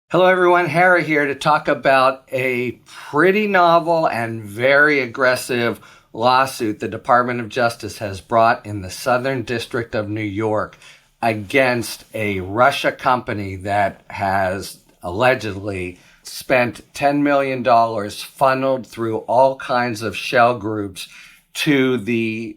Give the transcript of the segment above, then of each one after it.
Hello, everyone. Harry here to talk about a pretty novel and very aggressive lawsuit the Department of Justice has brought in the Southern District of New York against a Russia company that has allegedly spent $10 million funneled through all kinds of shell groups to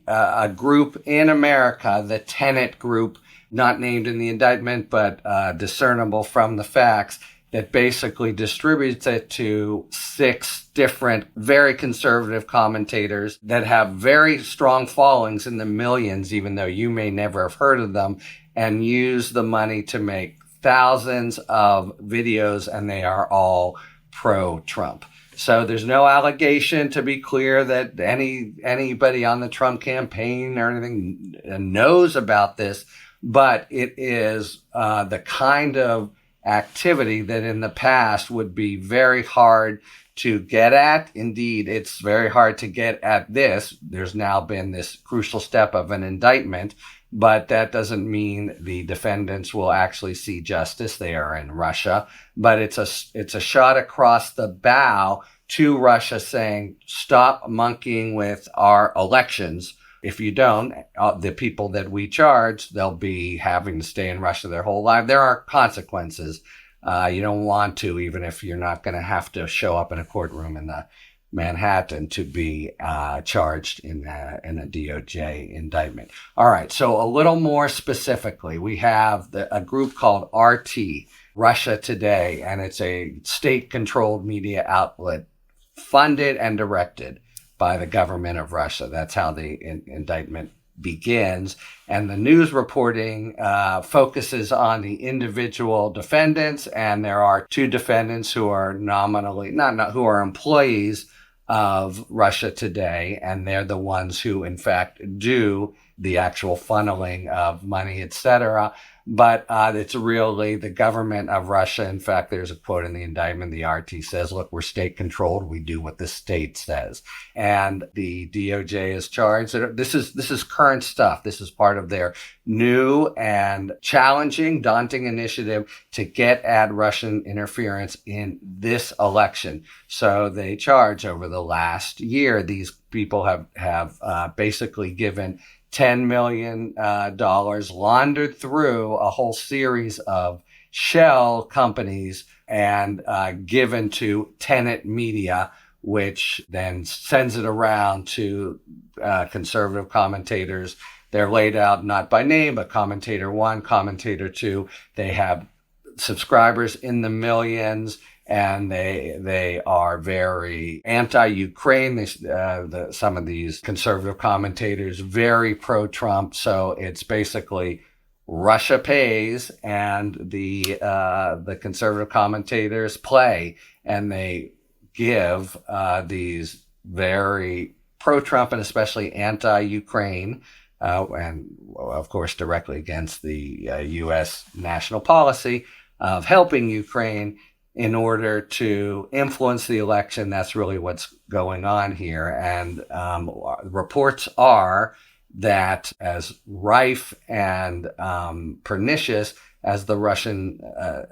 a group in America, the Tenet Group, not named in the indictment, but discernible from the facts, that basically distributes it to 6 different, very conservative commentators that have very strong followings in the millions, even though you may never have heard of them, and use the money to make thousands of videos, and they are all pro-Trump. So there's no allegation, to be clear, that anybody on the Trump campaign or anything knows about this, but it is the kind of activity that in the past would be very hard to get at. Indeed, it's very hard to get at this. There's now been this crucial step of an indictment, but that doesn't mean the defendants will actually see justice. They are in Russia, but it's a shot across the bow to Russia saying, stop monkeying with our elections. If you don't, the people that we charge, they'll be having to stay in Russia their whole life. There are consequences. You don't want to, even if you're not going to have to show up in a courtroom in Manhattan to be charged in a DOJ indictment. All right, so a little more specifically, we have a group called RT, Russia Today, and it's a state-controlled media outlet funded and directed by the government of Russia. That's how the indictment begins. And the news reporting focuses on the individual defendants. And there are 2 defendants who are nominally, who are employees of Russia Today. And they're the ones who, in fact, do the actual funneling of money, etc. But it's really the government of Russia. In fact, there's a quote in the indictment. The RT says, look, we're state controlled. We do what the state says. And the DOJ is charged. This is current stuff. This is part of their new and challenging, daunting initiative to get at Russian interference in this election. So they charge over the last year, these people have basically given $10 million laundered through a whole series of shell companies and given to Tenet Media, which then sends it around to conservative commentators. They're laid out not by name, but commentator 1, commentator 2. They have subscribers in the millions, and they are very anti-Ukraine. Some of these conservative commentators very pro-Trump. So it's basically Russia pays, and the conservative commentators play, and they give these very pro-Trump and especially anti-Ukraine, and of course directly against the U.S. national policy of helping Ukraine in order to influence the election. That's really what's going on here. And reports are that as rife and pernicious as the Russian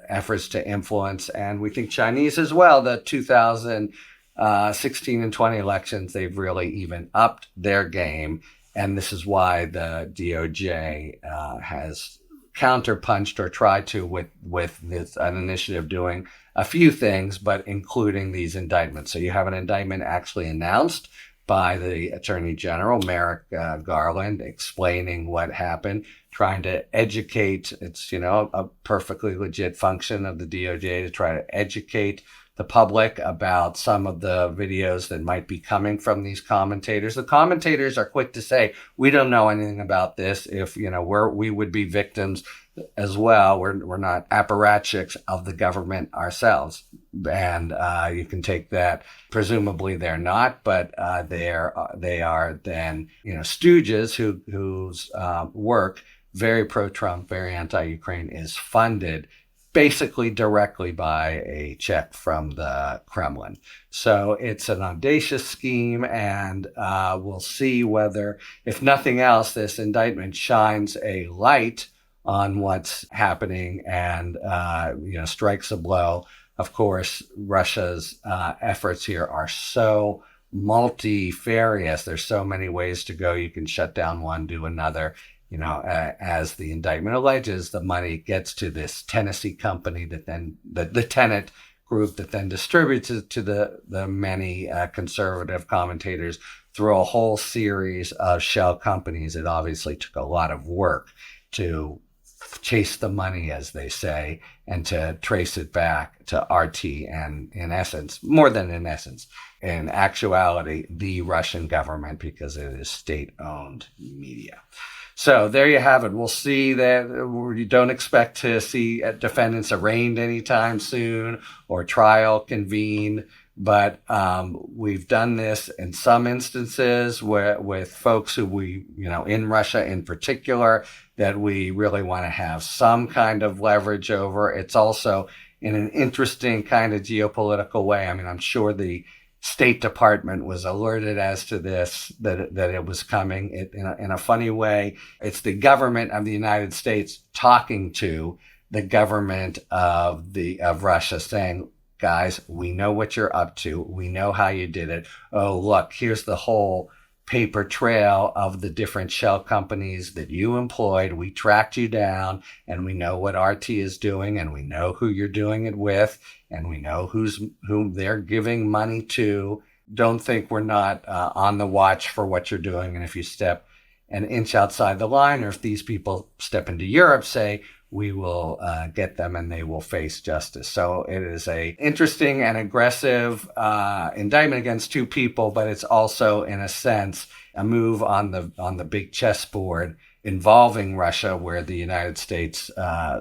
efforts to influence, and we think Chinese as well, the 2016 and 20 elections, they've really even upped their game. And this is why the DOJ has counterpunched or tried to with this an initiative doing a few things, but including these indictments. So you have an indictment actually announced by the Attorney General, Merrick Garland, explaining what happened, trying to educate. It's, a perfectly legit function of the DOJ to try to educate the public about some of the videos that might be coming from these commentators. The commentators are quick to say, we don't know anything about this. If, we would be victims as well. We're not apparatchiks of the government ourselves. And you can take that. Presumably they're not, but they are then, stooges whose work, very pro-Trump, very anti-Ukraine, is funded basically directly by a check from the Kremlin. So it's an audacious scheme, and we'll see whether, if nothing else, this indictment shines a light on what's happening and, strikes a blow. Of course, Russia's efforts here are so multifarious. There's so many ways to go. You can shut down one, do another. As the indictment alleges, the money gets to this Tennessee company that then the tenant group that then distributes it to the many conservative commentators through a whole series of shell companies. It obviously took a lot of work to chase the money, as they say, and to trace it back to RT and, in essence, more than in essence, in actuality, the Russian government, because it is state-owned media. So there you have it. We'll see that you don't expect to see defendants arraigned anytime soon or trial convened. But we've done this in some instances with folks who we, in Russia in particular, that we really want to have some kind of leverage over. It's also in an interesting kind of geopolitical way. I mean, I'm sure the State Department was alerted as to this, that it was coming. In a funny way, it's the government of the United States talking to the government of Russia, saying, guys, we know what you're up to. We know how you did it. Oh, look, here's the whole paper trail of the different shell companies that you employed. We tracked you down, and we know what RT is doing, and we know who you're doing it with, and we know whom they're giving money to. Don't think we're not on the watch for what you're doing. And if you step an inch outside the line, or if these people step into Europe, say, we will get them and they will face justice. So it is a interesting and aggressive indictment against two people, but it's also, in a sense, a move on the big chessboard involving Russia, where the United States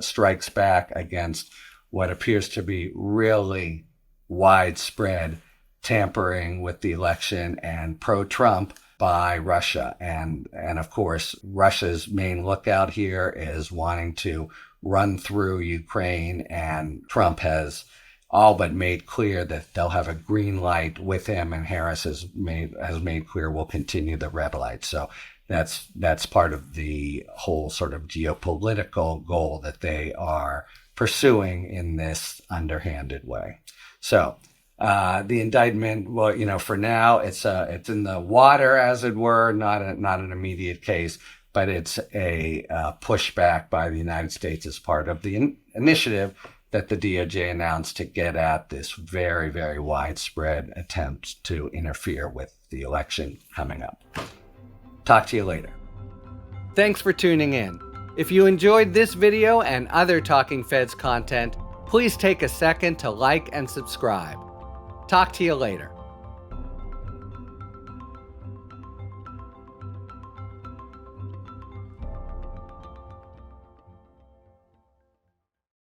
strikes back against what appears to be really widespread tampering with the election and pro-Trump by Russia. And of course, Russia's main lookout here is wanting to run through Ukraine, and Trump has all but made clear that they'll have a green light with him, and Harris has made clear we'll continue the red light. So that's part of the whole sort of geopolitical goal that they are pursuing in this underhanded way. So the indictment, well, for now, it's in the water, as it were, not an immediate case, but it's a pushback by the United States as part of the initiative that the DOJ announced to get at this very, very widespread attempt to interfere with the election coming up. Talk to you later. Thanks for tuning in. If you enjoyed this video and other Talking Feds content, please take a second to like and subscribe. Talk to you later.